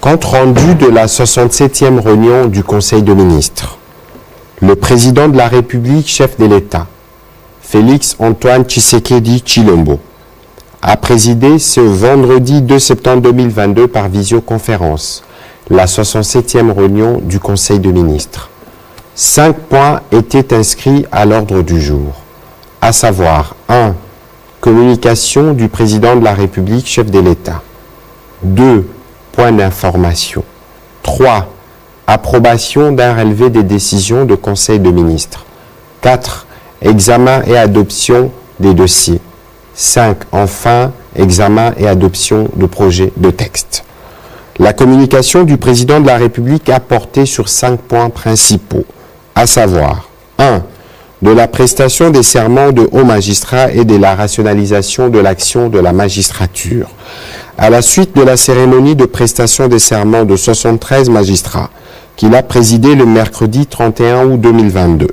Compte rendu de la 67e réunion du Conseil de ministres. Le président de la République, chef de l'État, Félix Antoine Tshisekedi Tshilombo, a présidé ce vendredi 2 septembre 2022 par visioconférence la 67e réunion du Conseil de ministres. 5 points étaient inscrits à l'ordre du jour, à savoir 1. Communication du président de la République, chef de l'État. 2. Point d'information. 3. Approbation d'un relevé des décisions de Conseil de ministres. 4. Examen et adoption des dossiers. 5. Enfin, examen et adoption de projets de texte. La communication du président de la République a porté sur 5 points principaux, à savoir 1. De la prestation des serments de hauts magistrats et de la rationalisation de l'action de la magistrature. À la suite de la cérémonie de prestation des serments de 73 magistrats, qu'il a présidé le mercredi 31 août 2022,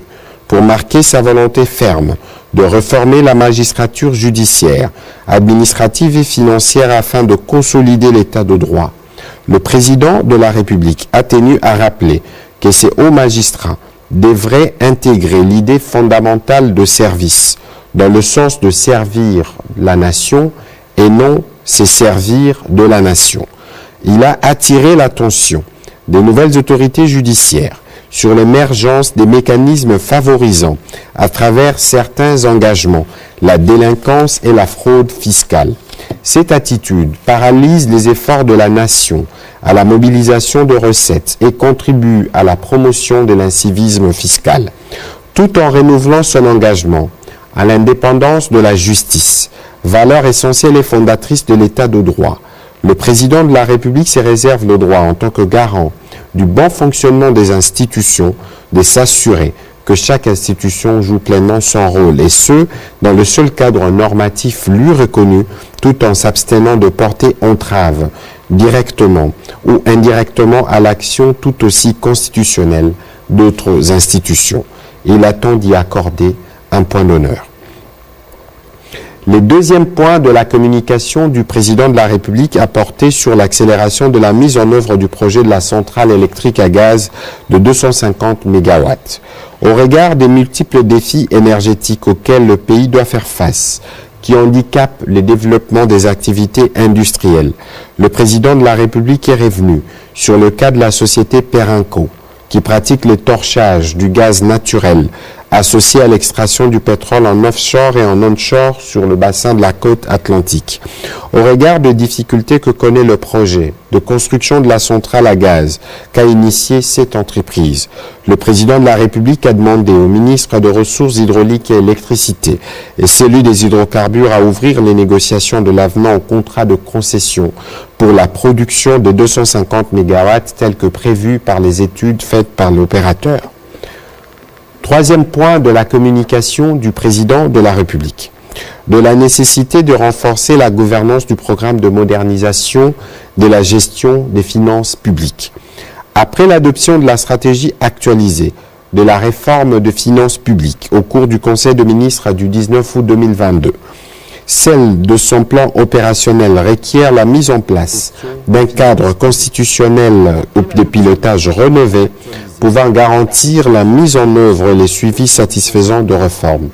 pour marquer sa volonté ferme de réformer la magistrature judiciaire, administrative et financière afin de consolider l'état de droit. Le président de la République a tenu à rappeler que ces hauts magistrats devrait intégrer l'idée fondamentale de service, dans le sens de servir la nation et non se servir de la nation. Il a attiré l'attention des nouvelles autorités judiciaires sur l'émergence des mécanismes favorisant, à travers certains engagements, la délinquance et la fraude fiscale. Cette attitude paralyse les efforts de la nation à la mobilisation de recettes et contribue à la promotion de l'incivisme fiscal, tout en renouvelant son engagement à l'indépendance de la justice, valeur essentielle et fondatrice de l'état de droit. Le président de la République se réserve le droit, en tant que garant du bon fonctionnement des institutions, de s'assurer que chaque institution joue pleinement son rôle, et ce, dans le seul cadre normatif lui reconnu, tout en s'abstenant de porter entrave directement ou indirectement à l'action tout aussi constitutionnelle d'autres institutions. Il attend d'y accorder un point d'honneur. Le deuxième point de la communication du président de la République a porté sur l'accélération de la mise en œuvre du projet de la centrale électrique à gaz de 250 MW. Au regard des multiples défis énergétiques auxquels le pays doit faire face, qui handicapent le développement des activités industrielles, le président de la République est revenu sur le cas de la société Perenco, qui pratique le torchage du gaz naturel associé à l'extraction du pétrole en offshore et en onshore sur le bassin de la côte atlantique. Au regard des difficultés que connaît le projet de construction de la centrale à gaz qu'a initié cette entreprise, le président de la République a demandé au ministre des Ressources hydrauliques et électricité et celui des hydrocarbures à ouvrir les négociations de l'avenant au contrat de concession pour la production de 250 MW tel que prévu par les études faites par l'opérateur. Troisième point de la communication du président de la République, de la nécessité de renforcer la gouvernance du programme de modernisation de la gestion des finances publiques. Après l'adoption de la stratégie actualisée de la réforme de finances publiques au cours du Conseil de ministres du 19 août 2022, celle de son plan opérationnel requiert la mise en place d'un cadre constitutionnel de pilotage rénové pouvant garantir la mise en œuvre et le suivi satisfaisant de réformes.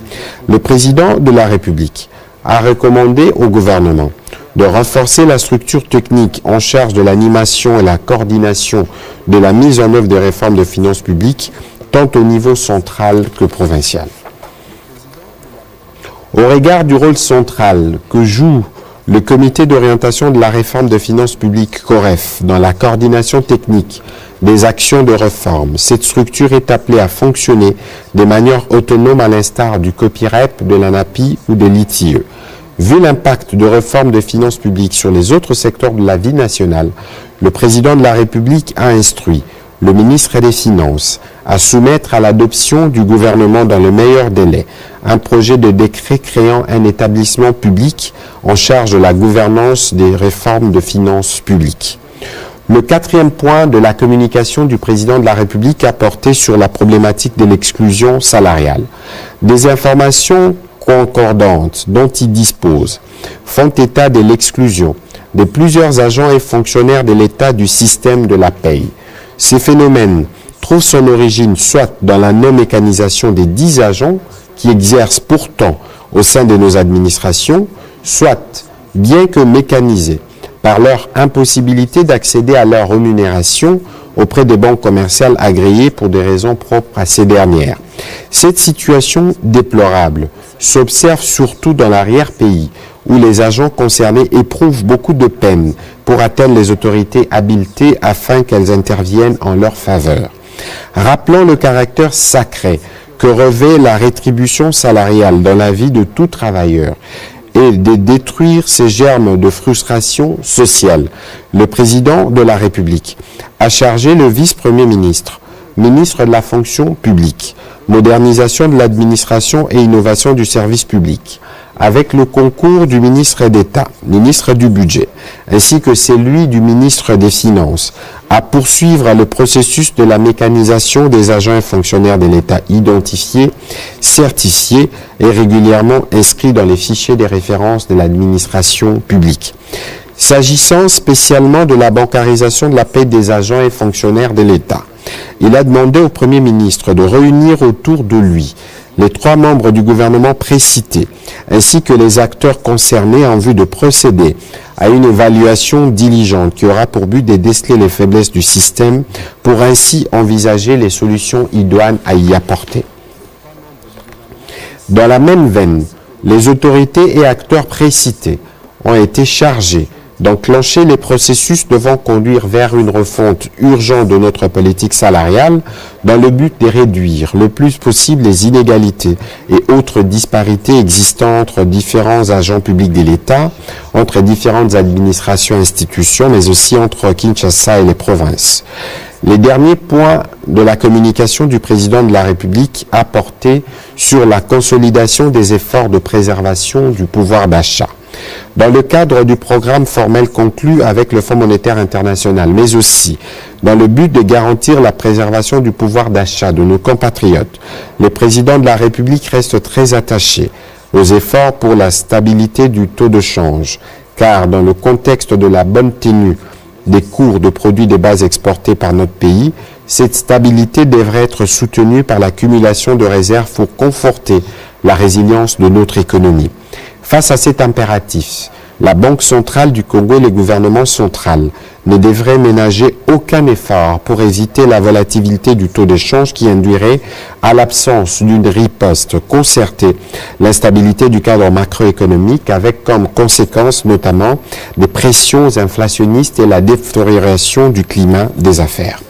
Le président de la République a recommandé au gouvernement de renforcer la structure technique en charge de l'animation et la coordination de la mise en œuvre des réformes de finances publiques, tant au niveau central que provincial. Au regard du rôle central que joue le comité d'orientation de la réforme de finances publiques COREF dans la coordination technique des actions de réforme, cette structure est appelée à fonctionner de manière autonome à l'instar du COPIREP, de l'ANAPI ou de l'ITIE. Vu l'impact de réforme de finances publiques sur les autres secteurs de la vie nationale, le président de la République a instruit le ministre des Finances à soumettre à l'adoption du gouvernement dans le meilleur délai un projet de décret créant un établissement public en charge de la gouvernance des réformes de finances publiques. Le quatrième point de la communication du président de la République a porté sur la problématique de l'exclusion salariale. Des informations concordantes dont il dispose font état de l'exclusion de plusieurs agents et fonctionnaires de l'État du système de la paye. Ces phénomènes trouvent son origine soit dans la non-mécanisation des 10 agents qui exercent pourtant au sein de nos administrations, soit, bien que mécanisés, par leur impossibilité d'accéder à leur rémunération auprès des banques commerciales agréées pour des raisons propres à ces dernières. Cette situation déplorable s'observe surtout dans l'arrière-pays, où les agents concernés éprouvent beaucoup de peine pour atteindre les autorités habilitées afin qu'elles interviennent en leur faveur. Rappelons le caractère sacré que revêt la rétribution salariale dans la vie de tout travailleur et de détruire ces germes de frustration sociale. Le président de la République a chargé le vice-premier ministre, ministre de la fonction publique, modernisation de l'administration et innovation du service public, avec le concours du ministre d'État, ministre du Budget, ainsi que celui du ministre des Finances, à poursuivre le processus de la mécanisation des agents et fonctionnaires de l'État identifiés, certifiés et régulièrement inscrits dans les fichiers des références de l'administration publique. S'agissant spécialement de la bancarisation de la paie des agents et fonctionnaires de l'État, il a demandé au Premier ministre de réunir autour de lui les 3 membres du gouvernement précités, ainsi que les acteurs concernés en vue de procéder à une évaluation diligente qui aura pour but de déceler les faiblesses du système pour ainsi envisager les solutions idoines à y apporter. Dans la même veine, les autorités et acteurs précités ont été chargés d'enclencher les processus devant conduire vers une refonte urgente de notre politique salariale dans le but de réduire le plus possible les inégalités et autres disparités existant entre différents agents publics de l'État, entre différentes administrations et institutions, mais aussi entre Kinshasa et les provinces. Les derniers points de la communication du président de la République a porté sur la consolidation des efforts de préservation du pouvoir d'achat. Dans le cadre du programme formel conclu avec le Fonds monétaire international, mais aussi dans le but de garantir la préservation du pouvoir d'achat de nos compatriotes, le président de la République reste très attaché aux efforts pour la stabilité du taux de change, car dans le contexte de la bonne tenue des cours de produits de base exportés par notre pays, cette stabilité devrait être soutenue par l'accumulation de réserves pour conforter la résilience de notre économie. Face à cet impératif, la Banque centrale du Congo et le gouvernement central ne devraient ménager aucun effort pour éviter la volatilité du taux d'échange qui induirait, à l'absence d'une riposte concertée, l'instabilité du cadre macroéconomique avec comme conséquence notamment des pressions inflationnistes et la détérioration du climat des affaires.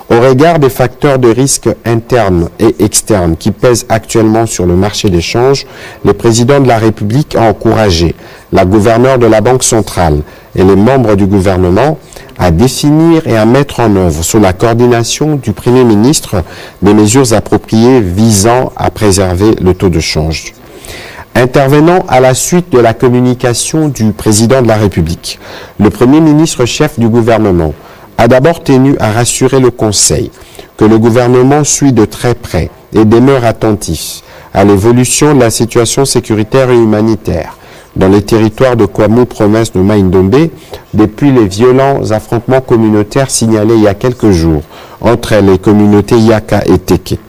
Au regard des facteurs de risque internes et externes qui pèsent actuellement sur le marché des changes, le président de la République a encouragé la gouverneure de la Banque centrale et les membres du gouvernement à définir et à mettre en œuvre, sous la coordination du Premier ministre, des mesures appropriées visant à préserver le taux de change. Intervenant à la suite de la communication du président de la République, le Premier ministre chef du gouvernement a d'abord tenu à rassurer le Conseil que le gouvernement suit de très près et demeure attentif à l'évolution de la situation sécuritaire et humanitaire dans les territoires de Kouamou, province de Mai-Ndombe, depuis les violents affrontements communautaires signalés il y a quelques jours entre les communautés Yaka et Teke.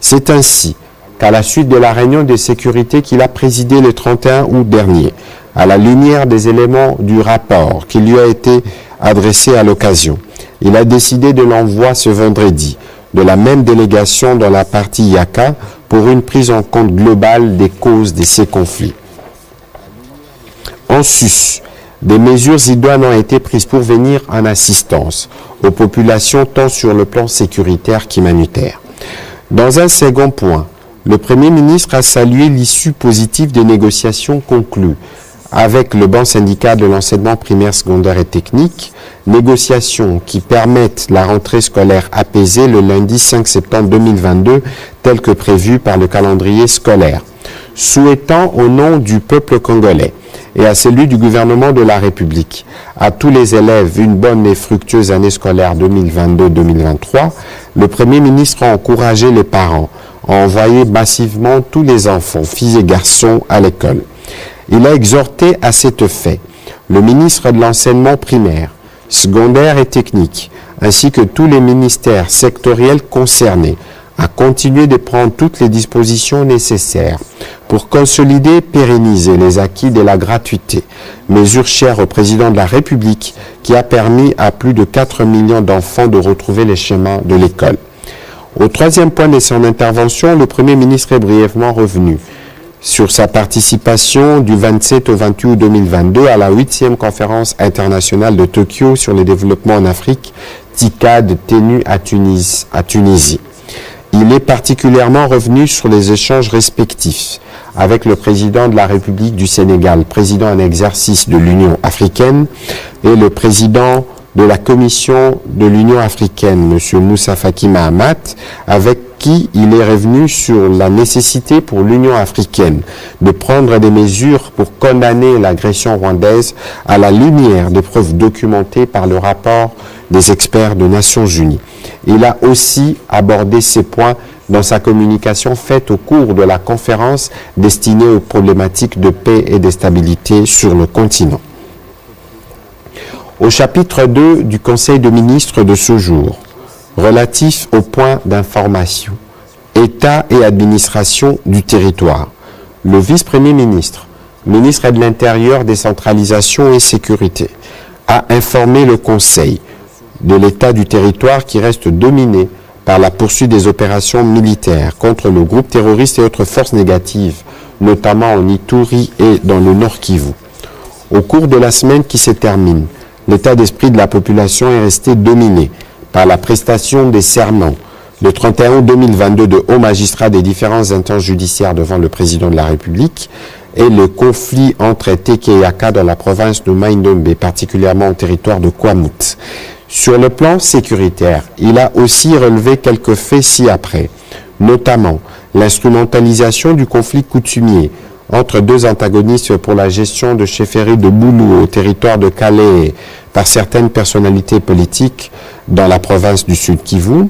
C'est ainsi qu'à la suite de la réunion de sécurité qu'il a présidée le 31 août dernier, à la lumière des éléments du rapport qui lui a été adressé à l'occasion, il a décidé de l'envoi ce vendredi de la même délégation dans la partie Yaka pour une prise en compte globale des causes de ces conflits. En sus, des mesures idoines ont été prises pour venir en assistance aux populations tant sur le plan sécuritaire qu'humanitaire. Dans un second point, le Premier ministre a salué l'issue positive des négociations conclues avec le Ban syndical de l'enseignement primaire, secondaire et technique, négociations qui permettent la rentrée scolaire apaisée le lundi 5 septembre 2022, tel que prévu par le calendrier scolaire. Souhaitant au nom du peuple congolais et à celui du gouvernement de la République, à tous les élèves une bonne et fructueuse année scolaire 2022-2023, le Premier ministre a encouragé les parents à envoyer massivement tous les enfants, filles et garçons, à l'école. Il a exhorté à cet effet le ministre de l'Enseignement primaire, secondaire et technique, ainsi que tous les ministères sectoriels concernés, à continuer de prendre toutes les dispositions nécessaires pour consolider et pérenniser les acquis de la gratuité, mesure chère au président de la République qui a permis à plus de 4 millions d'enfants de retrouver les chemins de l'école. Au troisième point de son intervention, le Premier ministre est brièvement revenu sur sa participation du 27 au 28 août 2022 à la 8e conférence internationale de Tokyo sur le développement en Afrique, TICAD, tenue à Tunisie. Il est particulièrement revenu sur les échanges respectifs avec le président de la République du Sénégal, président en exercice de l'Union africaine, et le président de la Commission de l'Union africaine, M. Moussa Faki Mahamat, avec qui il est revenu sur la nécessité pour l'Union africaine de prendre des mesures pour condamner l'agression rwandaise à la lumière des preuves documentées par le rapport des experts des Nations Unies. Il a aussi abordé ces points dans sa communication faite au cours de la conférence destinée aux problématiques de paix et de stabilité sur le continent. Au chapitre 2 du Conseil de ministres de ce jour, relatif aux points d'information, État et administration du territoire, le vice-premier ministre, ministre de l'Intérieur, décentralisation et sécurité, a informé le Conseil de l'état du territoire qui reste dominé par la poursuite des opérations militaires contre le groupe terroriste et autres forces négatives, notamment en Ituri et dans le Nord Kivu. Au cours de la semaine qui se termine, l'état d'esprit de la population est resté dominé par la prestation des serments le 31 août 2022 de hauts magistrats des différentes instances judiciaires devant le président de la République et le conflit entre Teke et Yaka dans la province de Mai-Ndombe, particulièrement au territoire de Kwamut. Sur le plan sécuritaire, il a aussi relevé quelques faits ci-après, notamment l'instrumentalisation du conflit coutumier entre deux antagonistes pour la gestion de chefferie de Boulou au territoire de Calais par certaines personnalités politiques dans la province du Sud Kivu.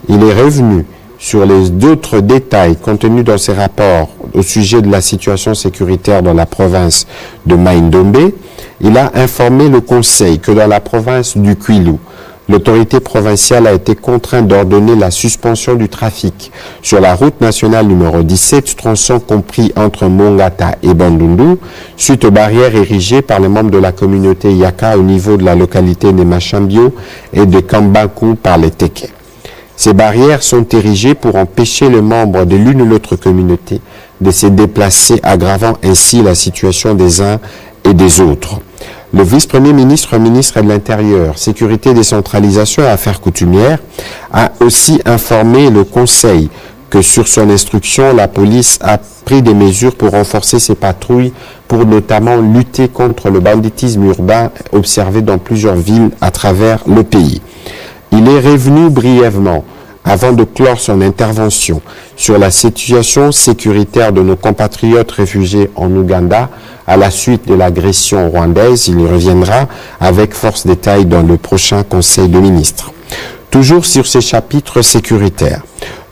Il est revenu sur les autres détails contenus dans ces rapports au sujet de la situation sécuritaire dans la province de Mai-Ndombe. Il a informé le Conseil que dans la province du Kwilu, l'autorité provinciale a été contrainte d'ordonner la suspension du trafic sur la route nationale numéro 17, tronçon compris entre Mongata et Bandundu, suite aux barrières érigées par les membres de la communauté Yaka au niveau de la localité de Machambio et de Kambaku par les Teke. Ces barrières sont érigées pour empêcher les membres de l'une ou l'autre communauté de se déplacer, aggravant ainsi la situation des uns et des autres. Le vice-premier ministre, ministre de l'Intérieur, Sécurité, décentralisation et affaires coutumières, a aussi informé le Conseil que sur son instruction, la police a pris des mesures pour renforcer ses patrouilles pour notamment lutter contre le banditisme urbain observé dans plusieurs villes à travers le pays. Il est revenu brièvement, avant de clore son intervention, sur la situation sécuritaire de nos compatriotes réfugiés en Ouganda à la suite de l'agression rwandaise. Il y reviendra avec force détail dans le prochain Conseil de ministres. Toujours sur ces chapitres sécuritaires,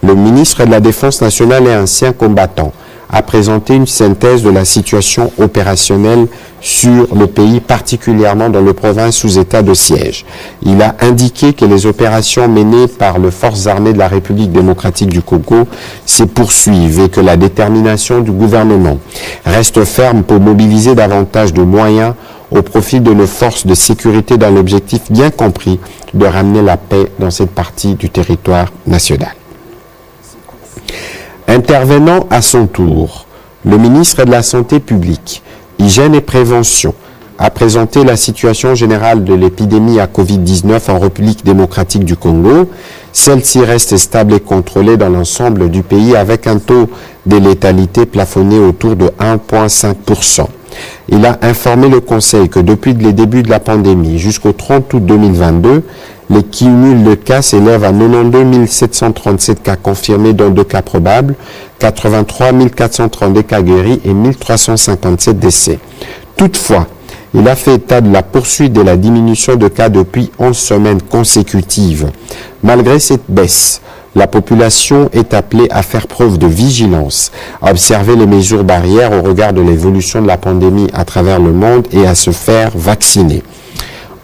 le ministre de la Défense nationale et ancien combattant a présenté une synthèse de la situation opérationnelle sur le pays, particulièrement dans les provinces sous état de siège. Il a indiqué que les opérations menées par les forces armées de la République démocratique du Congo se poursuivent et que la détermination du gouvernement reste ferme pour mobiliser davantage de moyens au profit de nos forces de sécurité dans l'objectif bien compris de ramener la paix dans cette partie du territoire national. Intervenant à son tour, le ministre de la Santé publique, Hygiène et Prévention a présenté la situation générale de l'épidémie à Covid-19 en République démocratique du Congo. Celle-ci reste stable et contrôlée dans l'ensemble du pays avec un taux de létalité plafonné autour de 1,5%. Il a informé le Conseil que depuis les débuts de la pandémie jusqu'au 30 août 2022, les cumuls de cas s'élèvent à 92 737 cas confirmés, dont 2 cas probables, 83 432 cas guéris et 1357 décès. Toutefois, il a fait état de la poursuite de la diminution de cas depuis 11 semaines consécutives. Malgré cette baisse, La population est appelée à faire preuve de vigilance, à observer les mesures barrières au regard de l'évolution de la pandémie à travers le monde et à se faire vacciner.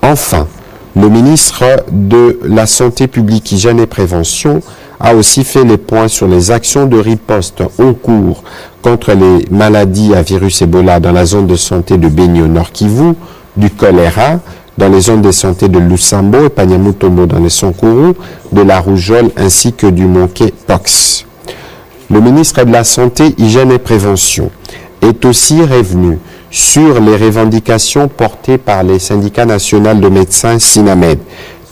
Enfin, le ministre de la Santé publique, Hygiène et Prévention a aussi fait les points sur les actions de riposte en cours contre les maladies à virus Ebola dans la zone de santé de Beni au Nord Kivu, du choléra dans les zones de santé de Lusambo et Panyamutombo dans les Sankourou, de la rougeole ainsi que du monkeypox. Le ministre de la Santé, Hygiène et Prévention est aussi revenu sur les revendications portées par les syndicats nationaux de médecins SINAMED,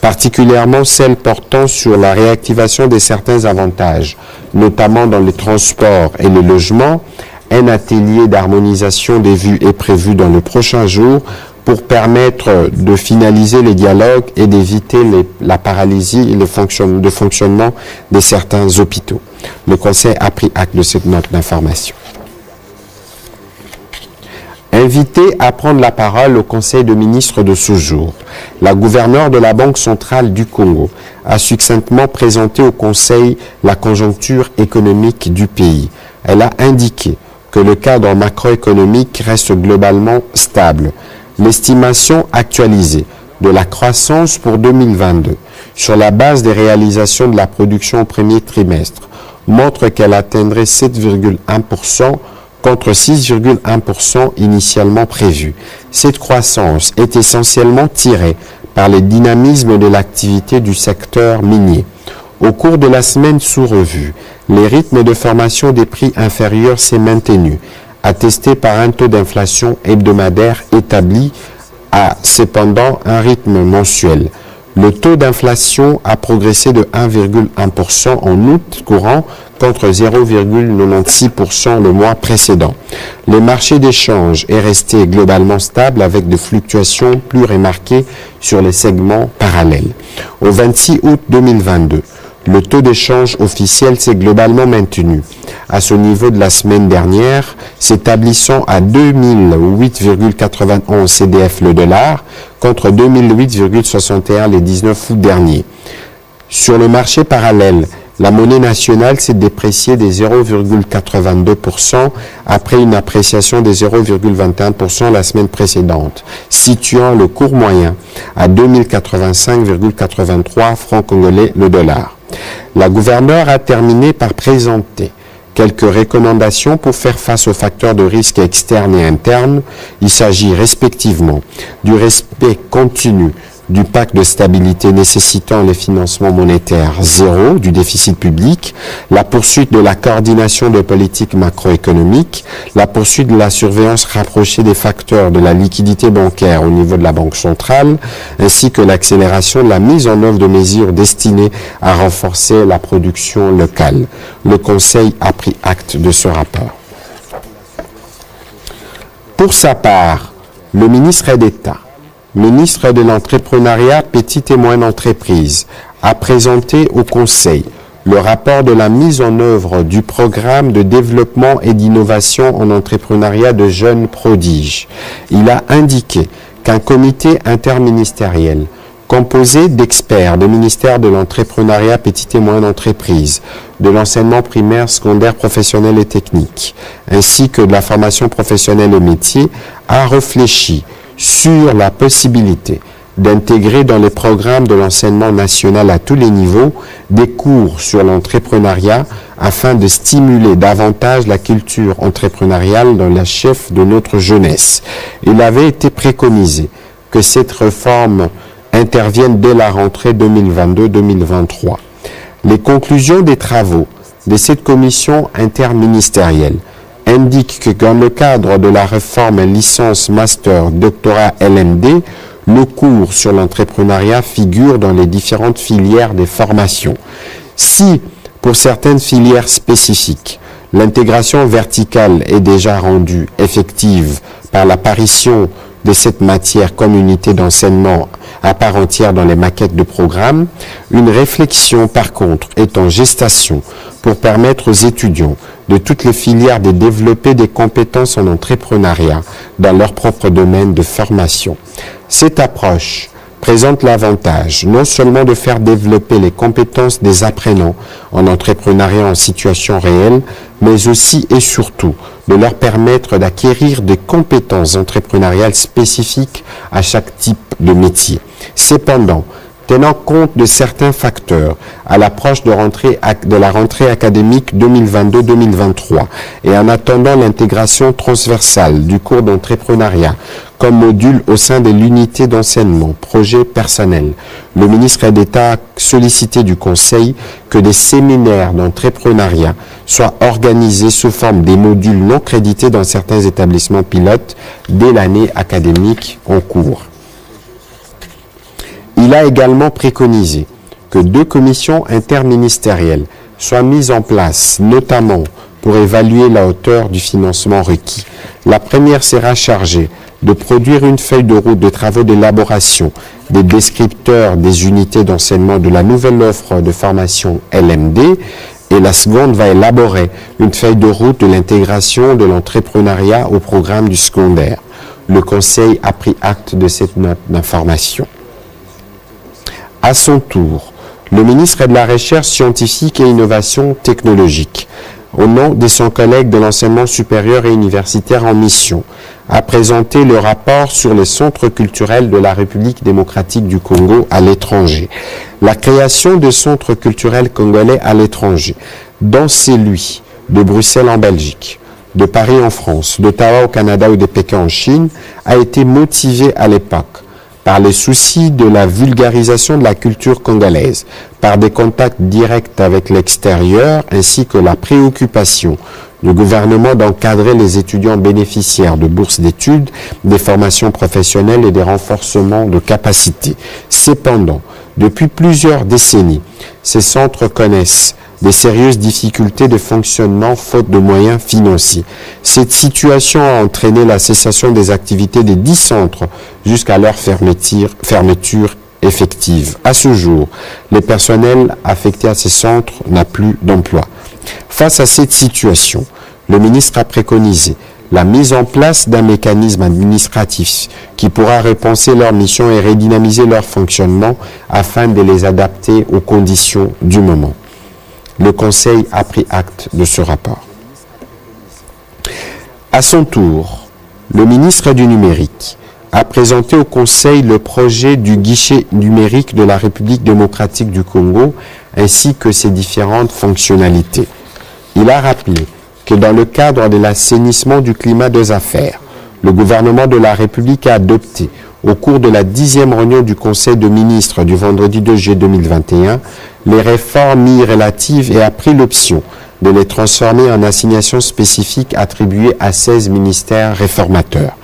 particulièrement celles portant sur la réactivation de certains avantages, notamment dans les transports et le logement. Un atelier d'harmonisation des vues est prévu dans le prochain jour pour permettre de finaliser les dialogues et d'éviter la paralysie et le fonctionnement de certains hôpitaux. Le Conseil a pris acte de cette note d'information. Invité à prendre la parole au Conseil de ministres de ce jour, la gouverneure de la Banque centrale du Congo a succinctement présenté au Conseil la conjoncture économique du pays. Elle a indiqué que le cadre macroéconomique reste globalement stable. L'estimation actualisée de la croissance pour 2022 sur la base des réalisations de la production au premier trimestre montre qu'elle atteindrait 7,1% contre 6,1% initialement prévu. Cette croissance est essentiellement tirée par les dynamismes de l'activité du secteur minier. Au cours de la semaine sous revue, les rythmes de formation des prix inférieurs s'est maintenu, attesté par un taux d'inflation hebdomadaire établi à cependant un rythme mensuel. Le taux d'inflation a progressé de 1,1% en août courant contre 0,96% le mois précédent. Le marché d'échange est resté globalement stable avec des fluctuations plus remarquées sur les segments parallèles. Au 26 août 2022, le taux d'échange officiel s'est globalement maintenu à ce niveau de la semaine dernière, s'établissant à 2008,91 CDF le dollar contre 2008,61 les 19 août dernier. Sur le marché parallèle, la monnaie nationale s'est dépréciée de 0,82% après une appréciation de 0,21% la semaine précédente, situant le cours moyen à 2085,83 francs congolais le dollar. La gouverneure a terminé par présenter quelques recommandations pour faire face aux facteurs de risque externes et internes. Il s'agit respectivement du respect continu du pacte de stabilité nécessitant les financements monétaires zéro du déficit public, la poursuite de la coordination de politiques macroéconomiques, la poursuite de la surveillance rapprochée des facteurs de la liquidité bancaire au niveau de la Banque centrale, ainsi que l'accélération de la mise en œuvre de mesures destinées à renforcer la production locale. Le Conseil a pris acte de ce rapport. Pour sa part, le ministre d'État, ministre de l'Entrepreneuriat, Petite et Moyenne Entreprise, a présenté au Conseil le rapport de la mise en œuvre du programme de développement et d'innovation en entrepreneuriat de jeunes prodiges. Il a indiqué qu'un comité interministériel composé d'experts des ministères de l'Entrepreneuriat, Petite et Moyenne Entreprise, de l'enseignement primaire, secondaire, professionnel et technique, ainsi que de la formation professionnelle et métiers, a réfléchi sur la possibilité d'intégrer dans les programmes de l'enseignement national à tous les niveaux des cours sur l'entrepreneuriat afin de stimuler davantage la culture entrepreneuriale dans la chef de notre jeunesse. Il avait été préconisé que cette réforme intervienne dès la rentrée 2022-2023. Les conclusions des travaux de cette commission interministérielle indique que dans le cadre de la réforme licence, master, doctorat, LMD, le cours sur l'entrepreneuriat figure dans les différentes filières des formations. Si, pour certaines filières spécifiques, l'intégration verticale est déjà rendue effective par l'apparition de cette matière comme unité d'enseignement à part entière dans les maquettes de programme, une réflexion par contre est en gestation pour permettre aux étudiants de toutes les filières de développer des compétences en entrepreneuriat dans leur propre domaine de formation. Cette approche présente l'avantage non seulement de faire développer les compétences des apprenants en entrepreneuriat en situation réelle, mais aussi et surtout de leur permettre d'acquérir des compétences entrepreneuriales spécifiques à chaque type de métier. Cependant, tenant compte de certains facteurs à l'approche de la rentrée académique 2022-2023 et en attendant l'intégration transversale du cours d'entrepreneuriat comme module au sein de l'unité d'enseignement projet personnel, le ministre d'État a sollicité du Conseil que des séminaires d'entrepreneuriat soient organisés sous forme des modules non crédités dans certains établissements pilotes dès l'année académique en cours. Il a également préconisé que 2 commissions interministérielles soient mises en place, notamment pour évaluer la hauteur du financement requis. La première sera chargée de produire une feuille de route de travaux d'élaboration des descripteurs des unités d'enseignement de la nouvelle offre de formation LMD et la seconde va élaborer une feuille de route de l'intégration de l'entrepreneuriat au programme du secondaire. Le Conseil a pris acte de cette note d'information. À son tour, le ministre de la Recherche scientifique et innovation technologique, au nom de son collègue de l'enseignement supérieur et universitaire en mission, a présenté le rapport sur les centres culturels de la République démocratique du Congo à l'étranger. La création de centres culturels congolais à l'étranger, dont celui de Bruxelles en Belgique, de Paris en France, d'Ottawa au Canada ou de Pékin en Chine, a été motivée à l'époque par les soucis de la vulgarisation de la culture congolaise, par des contacts directs avec l'extérieur, ainsi que la préoccupation du gouvernement d'encadrer les étudiants bénéficiaires de bourses d'études, des formations professionnelles et des renforcements de capacités. Cependant, depuis plusieurs décennies, ces centres connaissent des sérieuses difficultés de fonctionnement faute de moyens financiers. Cette situation a entraîné la cessation des activités des 10 centres jusqu'à leur fermeture effective. À ce jour, le personnel affecté à ces centres n'a plus d'emploi. Face à cette situation, le ministre a préconisé la mise en place d'un mécanisme administratif qui pourra repenser leur mission et redynamiser leur fonctionnement afin de les adapter aux conditions du moment. Le Conseil a pris acte de ce rapport. À son tour, le ministre du Numérique a présenté au Conseil le projet du guichet numérique de la République démocratique du Congo ainsi que ses différentes fonctionnalités. Il a rappelé que dans le cadre de l'assainissement du climat des affaires, le gouvernement de la République a adopté au cours de la 10e réunion du Conseil de ministres du vendredi 2 juillet 2021 les réformes relatives et a pris l'option de les transformer en assignations spécifiques attribuées à 16 ministères réformateurs.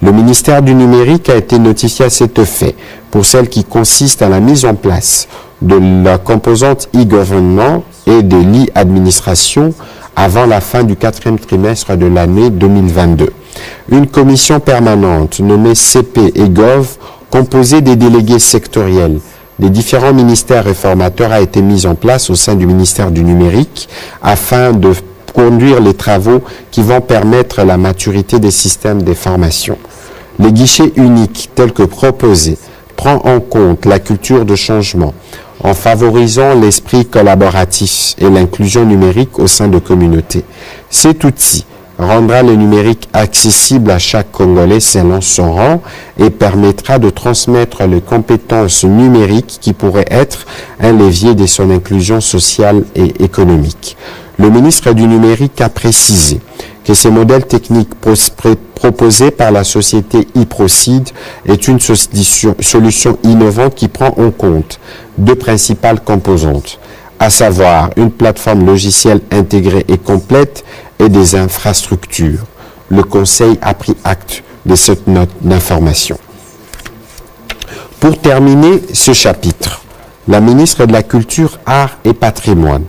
Le ministère du Numérique a été notifié à cet effet pour celle qui consiste à la mise en place de la composante e-government et de l'e-administration avant la fin du 4e trimestre de l'année 2022. Une commission permanente nommée CP et Gov, composée des délégués sectoriels des différents ministères réformateurs, a été mise en place au sein du ministère du Numérique afin de conduire les travaux qui vont permettre la maturité des systèmes d'information. Le guichet unique tel que proposé prend en compte la culture de changement en favorisant l'esprit collaboratif et l'inclusion numérique au sein de communautés. Cet outil rendra le numérique accessible à chaque Congolais selon son rang et permettra de transmettre les compétences numériques qui pourraient être un levier de son inclusion sociale et économique. Le ministre du Numérique a précisé que ces modèles techniques proposés par la société e-Procid est une solution innovante qui prend en compte 2 principales composantes, à savoir une plateforme logicielle intégrée et complète et des infrastructures. Le Conseil a pris acte de cette note d'information. Pour terminer ce chapitre, la ministre de la Culture, Arts et Patrimoine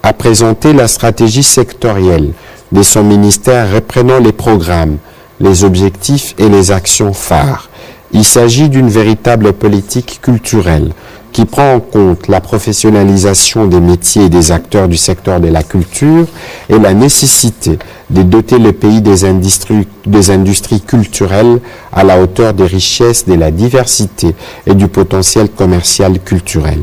a présenté la stratégie sectorielle de son ministère reprenant les programmes, les objectifs et les actions phares. Il s'agit d'une véritable politique culturelle qui prend en compte la professionnalisation des métiers et des acteurs du secteur de la culture et la nécessité de doter le pays des industries culturelles à la hauteur des richesses, de la diversité et du potentiel commercial culturel.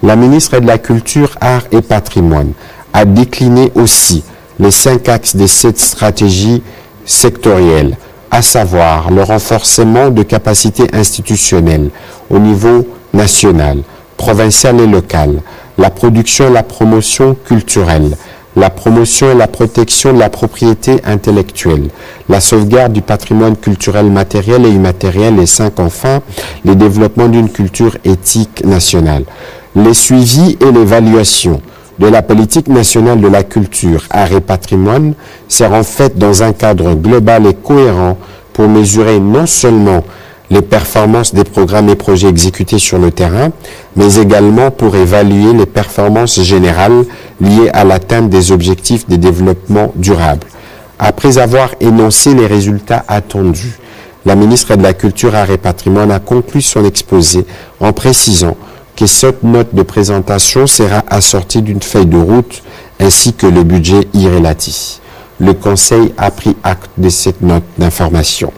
La ministre de la Culture, Arts et Patrimoine a décliné aussi les 5 axes de cette stratégie sectorielle, à savoir le renforcement de capacités institutionnelles au niveau national, provincial et local, la production et la promotion culturelle, la promotion et la protection de la propriété intellectuelle, la sauvegarde du patrimoine culturel matériel et immatériel, et 5 enfin, le développement d'une culture éthique nationale. Les suivis et l'évaluation de la politique nationale de la culture, art et patrimoine seront faites dans un cadre global et cohérent pour mesurer non seulement les performances des programmes et projets exécutés sur le terrain, mais également pour évaluer les performances générales liées à l'atteinte des objectifs de développement durable. Après avoir énoncé les résultats attendus, la ministre de la Culture, Arts et Patrimoine a conclu son exposé en précisant que cette note de présentation sera assortie d'une feuille de route ainsi que le budget y relatif. Le Conseil a pris acte de cette note d'information.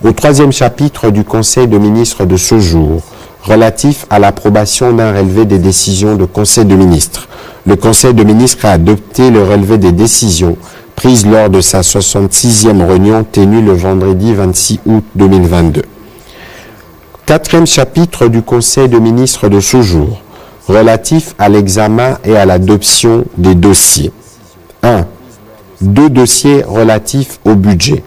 Au 3e chapitre du Conseil de ministres de ce jour, relatif à l'approbation d'un relevé des décisions de Conseil de ministres, le Conseil de ministres a adopté le relevé des décisions prises lors de sa 66e réunion tenue le vendredi 26 août 2022. 4e chapitre du Conseil de ministres de ce jour, relatif à l'examen et à l'adoption des dossiers. 1. 2 dossiers relatifs au budget.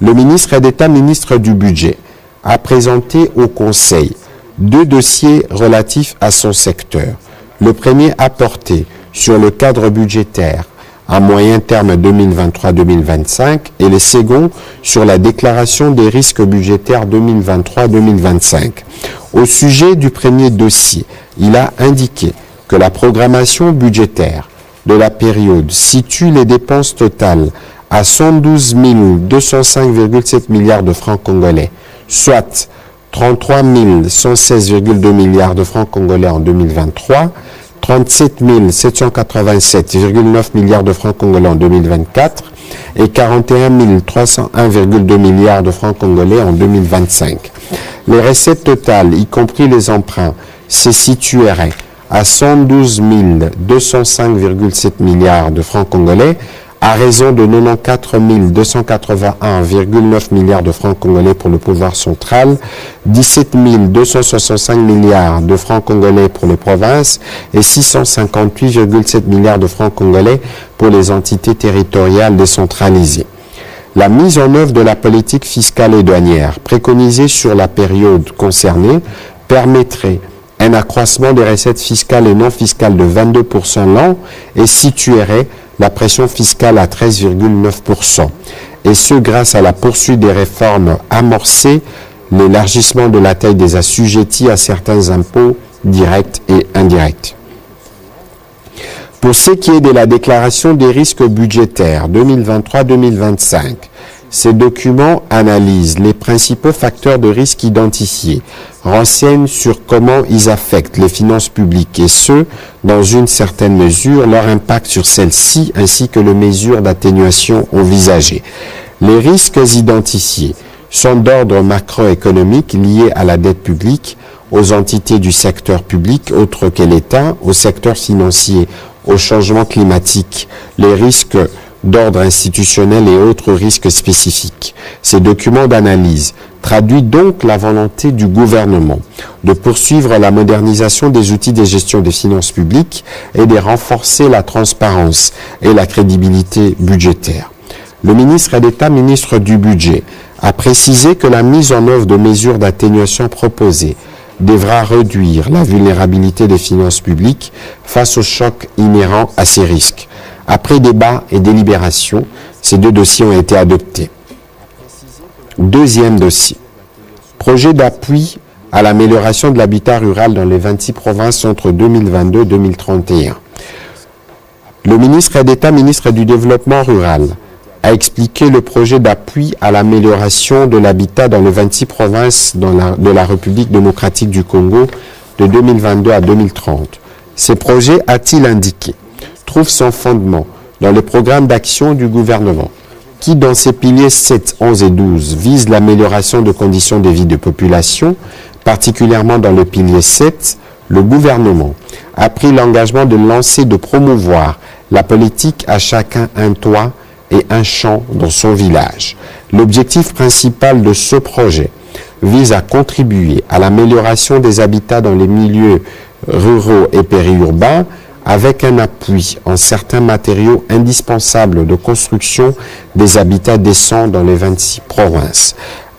Le ministre d'État, ministre du Budget, a présenté au Conseil 2 dossiers relatifs à son secteur. Le premier a porté sur le cadre budgétaire à moyen terme 2023-2025 et le second sur la déclaration des risques budgétaires 2023-2025. Au sujet du premier dossier, il a indiqué que la programmation budgétaire de la période situe les dépenses totales à 112 205,7 milliards de francs congolais, soit 33 116,2 milliards de francs congolais en 2023, 37 787,9 milliards de francs congolais en 2024 et 41 301,2 milliards de francs congolais en 2025. Les recettes totales, y compris les emprunts, se situeraient à 112 205,7 milliards de francs congolais, à raison de 94 281,9 milliards de francs congolais pour le pouvoir central, 17 265 milliards de francs congolais pour les provinces et 658,7 milliards de francs congolais pour les entités territoriales décentralisées. La mise en œuvre de la politique fiscale et douanière préconisée sur la période concernée permettrait un accroissement des recettes fiscales et non fiscales de 22% l'an et situerait la pression fiscale à 13,9%. Et ce grâce à la poursuite des réformes amorcées, l'élargissement de la taille des assujettis à certains impôts directs et indirects. Pour ce qui est de la déclaration des risques budgétaires 2023-2025, ces documents analysent les principaux facteurs de risque identifiés, renseignent sur comment ils affectent les finances publiques et ce, dans une certaine mesure, leur impact sur celles-ci ainsi que les mesures d'atténuation envisagées. Les risques identifiés sont d'ordre macroéconomique liés à la dette publique, aux entités du secteur public autres que l'État, au secteur financier, au changement climatique, les risques d'ordre institutionnel et autres risques spécifiques. Ces documents d'analyse traduisent donc la volonté du gouvernement de poursuivre la modernisation des outils de gestion des finances publiques et de renforcer la transparence et la crédibilité budgétaire. Le ministre d'État, ministre du Budget, a précisé que la mise en œuvre de mesures d'atténuation proposées devra réduire la vulnérabilité des finances publiques face aux chocs inhérents à ces risques. Après débat et délibération, ces 2 dossiers ont été adoptés. Deuxième dossier. Projet d'appui à l'amélioration de l'habitat rural dans les 26 provinces entre 2022 et 2031. Le ministre d'État, ministre du Développement rural, a expliqué le projet d'appui à l'amélioration de l'habitat dans les 26 provinces de la République démocratique du Congo de 2022 à 2030. Ces projets, a-t-il indiqué, trouvent son fondement dans le programme d'action du gouvernement, qui, dans ses piliers 7, 11 et 12, vise l'amélioration de conditions de vie de population, particulièrement dans le pilier 7, le gouvernement a pris l'engagement de lancer, de promouvoir la politique à chacun un toit et un champ dans son village. L'objectif principal de ce projet vise à contribuer à l'amélioration des habitats dans les milieux ruraux et périurbains, avec un appui en certains matériaux indispensables de construction des habitats décents dans les 26 provinces.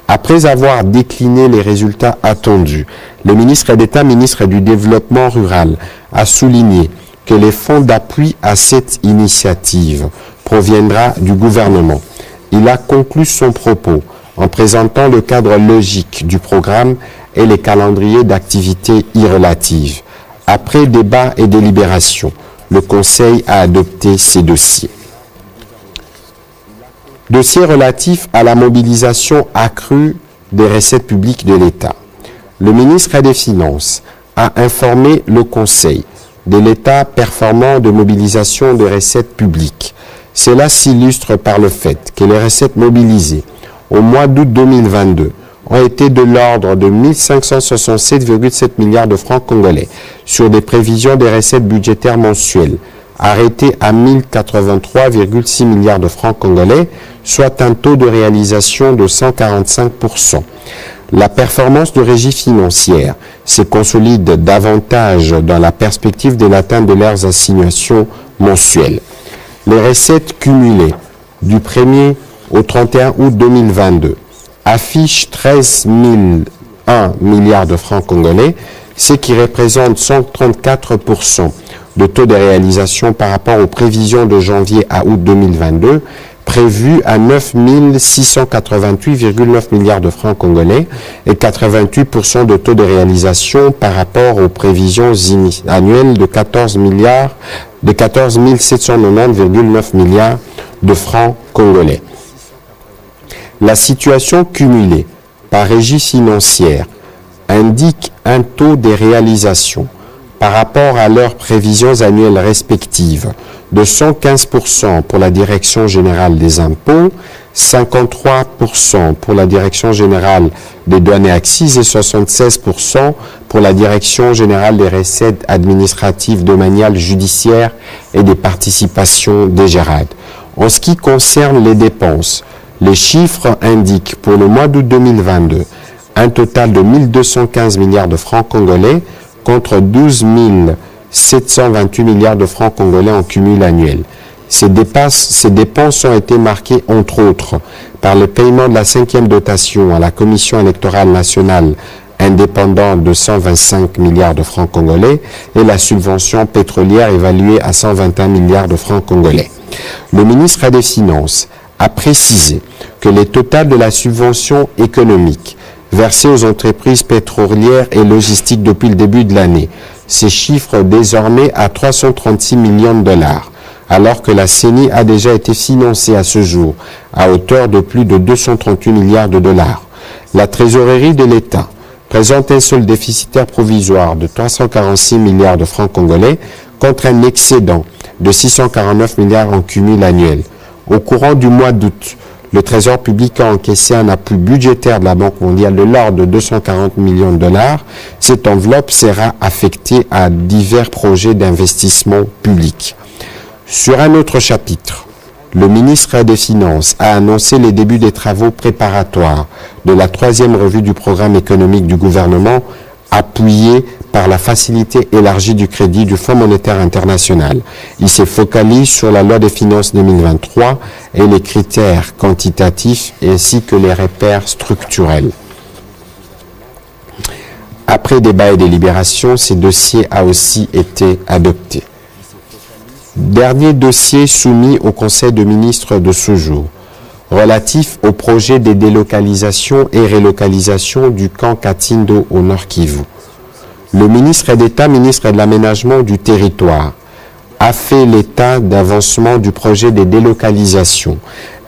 Après avoir décliné les résultats attendus, le ministre d'État, ministre du Développement rural, a souligné que les fonds d'appui à cette initiative proviendra du gouvernement. Il a conclu son propos en présentant le cadre logique du programme et les calendriers d'activités y relatives. Après débat et délibération, le Conseil a adopté ces dossiers. Dossier relatif à la mobilisation accrue des recettes publiques de l'État. Le ministre des Finances a informé le Conseil de l'État performant de mobilisation des recettes publiques. Cela s'illustre par le fait que les recettes mobilisées au mois d'août 2022 ont été de l'ordre de 1567,7 milliards de francs congolais sur des prévisions des recettes budgétaires mensuelles arrêtées à 1083,6 milliards de francs congolais, soit un taux de réalisation de 145%. La performance de régie financière se consolide davantage dans la perspective de l'atteinte de leurs assignations mensuelles. Les recettes cumulées du 1er au 31 août 2022 affichent 13,001 milliards de francs congolais, ce qui représente 134% de taux de réalisation par rapport aux prévisions de janvier à août 2022, prévues à 9 688,9 milliards de francs congolais et 88% de taux de réalisation par rapport aux prévisions annuelles de 14 790,9 milliards de francs congolais. La situation cumulée par régie financière indique un taux de réalisation par rapport à leurs prévisions annuelles respectives de 115% pour la Direction générale des impôts, 53% pour la Direction générale des douanes et accises et 76% pour la Direction générale des recettes administratives, domaniales, judiciaires et des participations des GERAD. En ce qui concerne les dépenses, les chiffres indiquent pour le mois d'août 2022 un total de 1215 milliards de francs congolais contre 12 728 milliards de francs congolais en cumul annuel. Ces dépenses ont été marquées, entre autres, par le paiement de la 5e dotation à la Commission électorale nationale indépendante de 125 milliards de francs congolais et la subvention pétrolière évaluée à 121 milliards de francs congolais. Le ministre des Finances a précisé que les totals de la subvention économique versée aux entreprises pétrolières et logistiques depuis le début de l'année se chiffrent désormais à 336 millions de dollars, alors que la CENI a déjà été financée à ce jour à hauteur de plus de 238 milliards de dollars. La trésorerie de l'État présente un solde déficitaire provisoire de 346 milliards de francs congolais contre un excédent de 649 milliards en cumul annuel. Au courant du mois d'août, le Trésor public a encaissé un appui budgétaire de la Banque mondiale de l'ordre de 240 millions de dollars. Cette enveloppe sera affectée à divers projets d'investissement public. Sur un autre chapitre, le ministre des Finances a annoncé les débuts des travaux préparatoires de la 3e revue du programme économique du gouvernement, appuyé par la facilité élargie du crédit du Fonds monétaire international. Il se focalise sur la loi des finances 2023 et les critères quantitatifs ainsi que les repères structurels. Après débat et délibération, ce dossier a aussi été adopté. Dernier dossier soumis au Conseil des ministres de ce jour, relatif au projet de délocalisation et relocalisation du camp Katindo au Nord Kivu. Le ministre d'État, ministre de l'Aménagement du Territoire, a fait l'état d'avancement du projet de délocalisation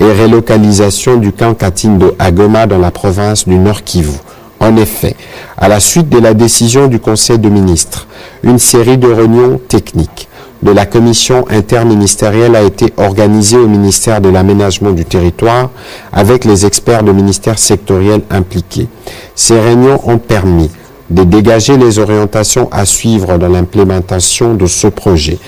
et relocalisation du camp Katindo à Goma dans la province du Nord Kivu, En effet, à la suite de la décision du Conseil de ministres, une série de réunions techniques de la commission interministérielle a été organisée au ministère de l'Aménagement du Territoire avec les experts de ministères sectoriels impliqués. Ces réunions ont permis de dégager les orientations à suivre dans l'implémentation de ce projet.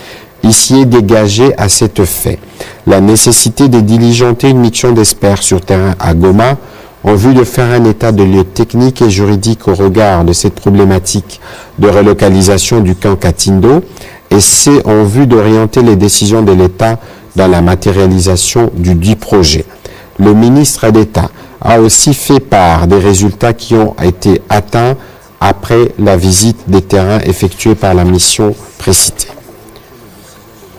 Ici est dégagée à cet effet la nécessité de diligenter une mission d'experts sur terrain à Goma en vue de faire un état de lieu technique et juridique au regard de cette problématique de relocalisation du camp Katindo, et c'est en vue d'orienter les décisions de l'État dans la matérialisation du dit projet. Le ministre d'État a aussi fait part des résultats qui ont été atteints après la visite des terrains effectuée par la mission précitée.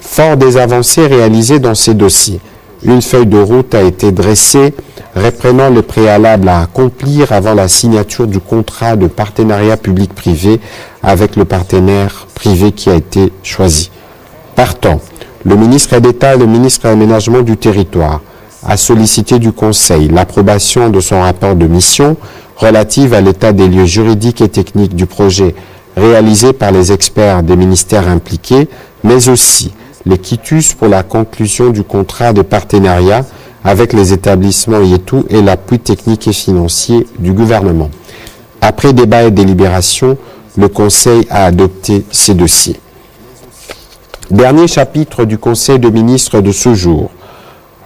Fort des avancées réalisées dans ces dossiers, une feuille de route a été dressée reprenant le préalable à accomplir avant la signature du contrat de partenariat public-privé avec le partenaire privé qui a été choisi. Partant, le ministre d'État et le ministre de l'Aménagement du Territoire a sollicité du Conseil l'approbation de son rapport de mission relative à l'état des lieux juridiques et techniques du projet réalisé par les experts des ministères impliqués, mais aussi les quitus pour la conclusion du contrat de partenariat avec les établissements Yetu et l'appui technique et financier du gouvernement. Après débat et délibération, le Conseil a adopté ces dossiers. Dernier chapitre du Conseil de ministres de ce jour,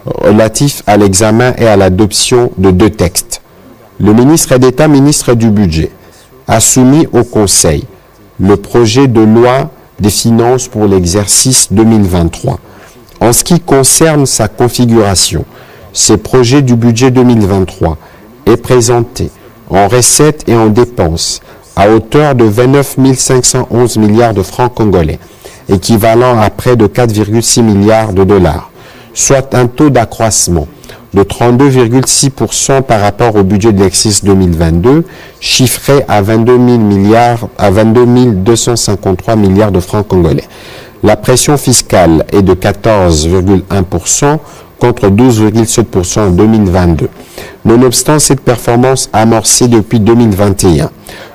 relatif à l'examen et à l'adoption de 2 textes. Le ministre d'État, ministre du Budget, a soumis au Conseil le projet de loi des finances pour l'exercice 2023. En ce qui concerne sa configuration, ce projet du budget 2023 est présenté en recettes et en dépenses à hauteur de 29 511 milliards de francs congolais, équivalent à près de 4,6 milliards de dollars, soit un taux d'accroissement de 32,6% par rapport au budget de l'exercice 2022, chiffré à 22 253 milliards de francs congolais. La pression fiscale est de 14,1% contre 12,7% en 2022. Nonobstant cette performance amorcée depuis 2021,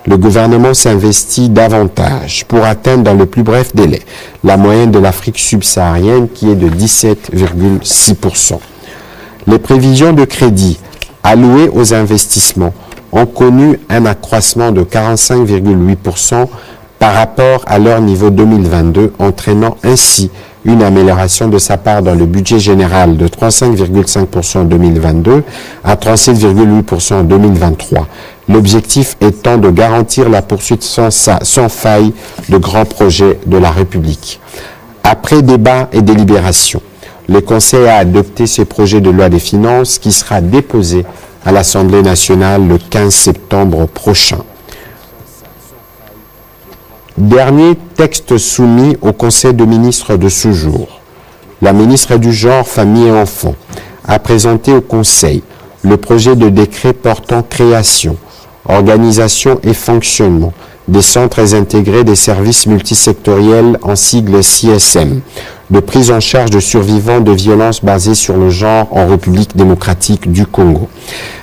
le gouvernement s'investit davantage pour atteindre dans le plus bref délai la moyenne de l'Afrique subsaharienne qui est de 17,6%. Les prévisions de crédit allouées aux investissements ont connu un accroissement de 45,8% par rapport à leur niveau 2022, entraînant ainsi une amélioration de sa part dans le budget général de 35,5% en 2022 à 37,8% en 2023. L'objectif étant de garantir la poursuite sans faille de grands projets de la République. Après débat et délibération, le Conseil a adopté ce projet de loi des finances qui sera déposé à l'Assemblée nationale le 15 septembre prochain. Dernier texte soumis au Conseil de ministres de ce jour. La ministre du Genre, Famille et Enfants a présenté au Conseil le projet de décret portant création, organisation et fonctionnement des centres intégrés des services multisectoriels en sigle CSM, de prise en charge de survivants de violences basées sur le genre en République démocratique du Congo.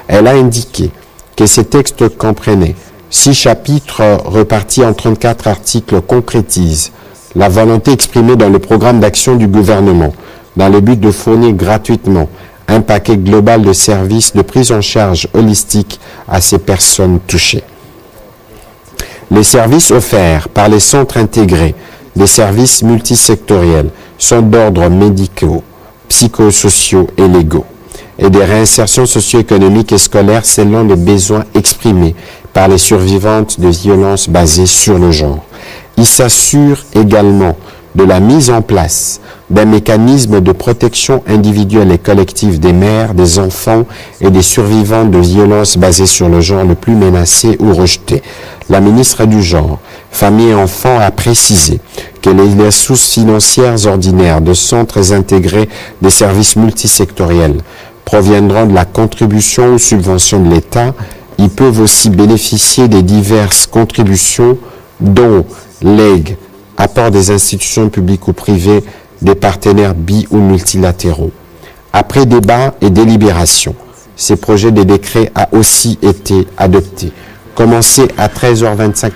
Elle a indiqué que ces textes comprenaient 6 chapitres repartis en 34 articles concrétisent la volonté exprimée dans le programme d'action du gouvernement dans le but de fournir gratuitement un paquet global de services de prise en charge holistique à ces personnes touchées. Les services offerts par les centres intégrés des services multisectoriels sont d'ordre médicaux, psychosociaux et légaux, et des réinsertions socio-économiques et scolaires selon les besoins exprimés par les survivantes de violences basées sur le genre. Il s'assure également de la mise en place d'un mécanisme de protection individuelle et collective des mères, des enfants et des survivantes de violences basées sur le genre le plus menacés ou rejetés. La ministre du Genre, Famille et Enfants a précisé que les ressources financières ordinaires de centres intégrés des services multisectoriels proviendront de la contribution ou subvention de l'État. Ils peuvent aussi bénéficier des diverses contributions dont legs, apport des institutions publiques ou privées, des partenaires ou multilatéraux. Après débat et délibération, ces projets de décret a aussi été adopté. commencé à 13h25.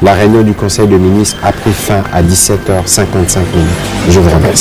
La réunion du Conseil de ministres a pris fin à 17h55. Je vous remercie.